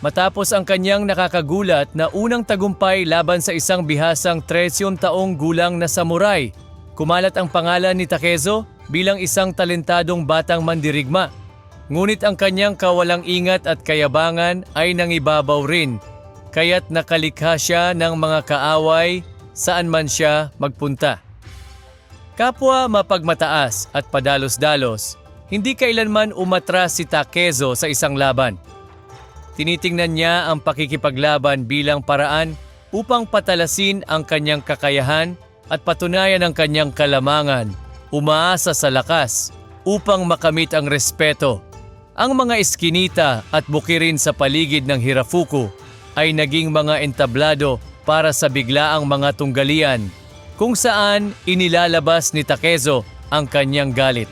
Matapos ang kanyang nakakagulat na unang tagumpay laban sa isang bihasang 13 taong gulang na samurai, kumalat ang pangalan ni Takezo bilang isang talentadong batang mandirigma. Ngunit ang kanyang kawalang ingat at kayabangan ay nangibabaw rin, kaya't nakalikha siya ng mga kaaway saan man siya magpunta. Kapwa mapagmataas at padalos-dalos, hindi kailanman umatras si Takezo sa isang laban. Tinitingnan niya ang pakikipaglaban bilang paraan upang patalasin ang kanyang kakayahan at patunayan ang kanyang kalamangan, umaasa sa lakas upang makamit ang respeto. Ang mga eskinita at bukirin sa paligid ng Hirafuku ay naging mga entablado para sa biglaang mga tunggalian kung saan inilalabas ni Takezo ang kanyang galit.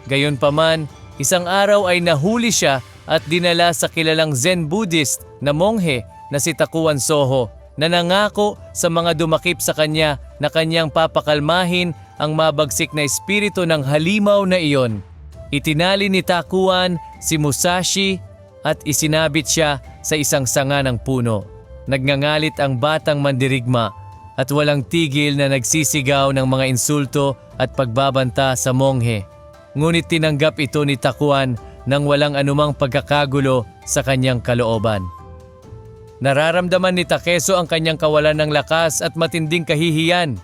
Gayunpaman, isang araw ay nahuli siya at dinala sa kilalang Zen Buddhist na monghe na si Takuan Soho na nangako sa mga dumakip sa kanya na kanyang papakalmahin ang mabagsik na espiritu ng halimaw na iyon. Itinali ni Takuan si Musashi at isinabit siya sa isang sanga ng puno. Nagngangalit ang batang mandirigma at walang tigil na nagsisigaw ng mga insulto at pagbabanta sa monghe. Ngunit tinanggap ito ni Takuan nang walang anumang pagkakagulo sa kanyang kalooban. Nararamdaman ni Takezo ang kanyang kawalan ng lakas at matinding kahihiyan.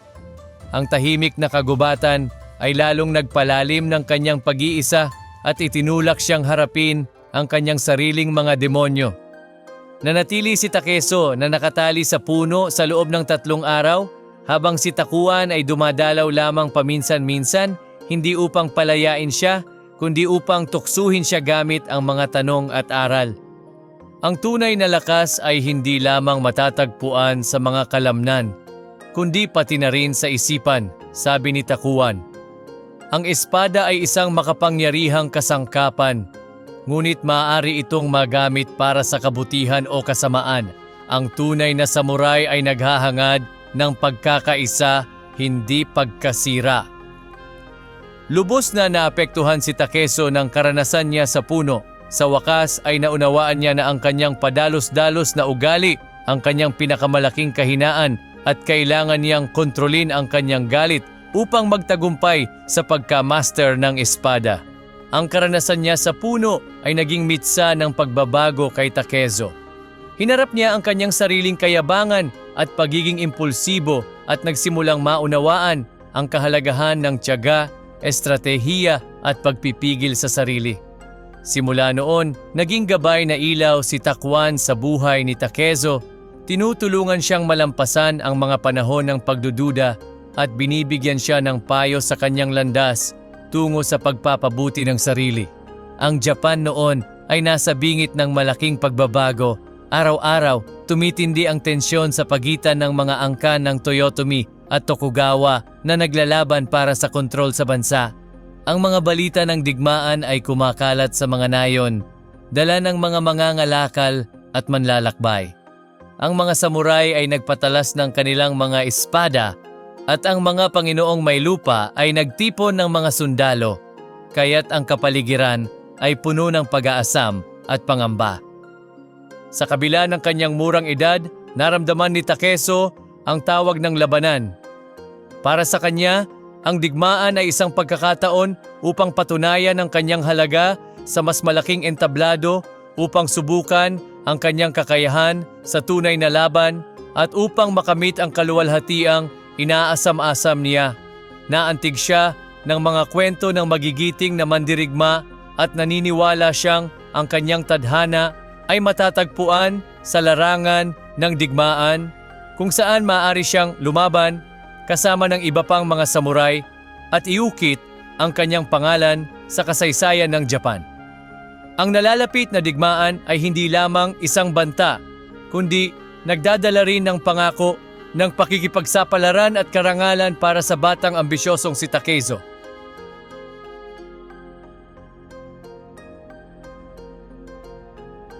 Ang tahimik na kagubatan ay lalong nagpalalim ng kanyang pag-iisa at itinulak siyang harapin ang kanyang sariling mga demonyo. Nanatili si Takezo na nakatali sa puno sa loob ng 3 araw habang si Takuan ay dumadalaw lamang paminsan-minsan, hindi upang palayain siya, kundi upang tuksuhin siya gamit ang mga tanong at aral. Ang tunay na lakas ay hindi lamang matatagpuan sa mga kalamnan, kundi pati na rin sa isipan, sabi ni Takuan. Ang espada ay isang makapangyarihang kasangkapan, ngunit maaari itong magamit para sa kabutihan o kasamaan. Ang tunay na samurai ay naghahangad ng pagkakaisa, hindi pagkasira. Lubos na naapektuhan si Takezo ng karanasan niya sa puno. Sa wakas ay naunawaan niya na ang kanyang padalos-dalos na ugali, ang kanyang pinakamalaking kahinaan at kailangan niyang kontrolin ang kanyang galit upang magtagumpay sa pagka-master ng espada. Ang karanasan niya sa puno ay naging mitsa ng pagbabago kay Takezo. Hinarap niya ang kanyang sariling kayabangan at pagiging impulsibo at nagsimulang maunawaan ang kahalagahan ng tiyaga, estratehiya at pagpipigil sa sarili. Simula noon, naging gabay na ilaw si Takuan sa buhay ni Takezo. Tinutulungan siyang malampasan ang mga panahon ng pagdududa at binibigyan siya ng payo sa kanyang landas tungo sa pagpapabuti ng sarili. Ang Japan noon ay nasa bingit ng malaking pagbabago. Araw-araw, tumitindi ang tensyon sa pagitan ng mga angkan ng Toyotomi at Tokugawa na naglalaban para sa kontrol sa bansa. Ang mga balita ng digmaan ay kumakalat sa mga nayon, dala ng mga mangangalakal at manlalakbay. Ang mga samurai ay nagpatalas ng kanilang mga espada at ang mga Panginoong may lupa ay nagtipon ng mga sundalo, kaya't ang kapaligiran ay puno ng pag-aasam at pangamba. Sa kabila ng kanyang murang edad, naramdaman ni Takezo ang tawag ng labanan. Para sa kanya, ang digmaan ay isang pagkakataon upang patunayan ang kanyang halaga sa mas malaking entablado, upang subukan ang kanyang kakayahan sa tunay na laban at upang makamit ang kaluwalhatiang inaasam-asam niya. Naantig siya ng mga kwento ng magigiting na mandirigma at naniniwala siyang ang kanyang tadhana ay matatagpuan sa larangan ng digmaan kung saan maaari siyang lumaban kasama ng iba pang mga samurai at iukit ang kanyang pangalan sa kasaysayan ng Japan. Ang nalalapit na digmaan ay hindi lamang isang banta, kundi nagdadala rin ng pangako ng pakikipagsapalaran at karangalan para sa batang ambisyosong si Takezo.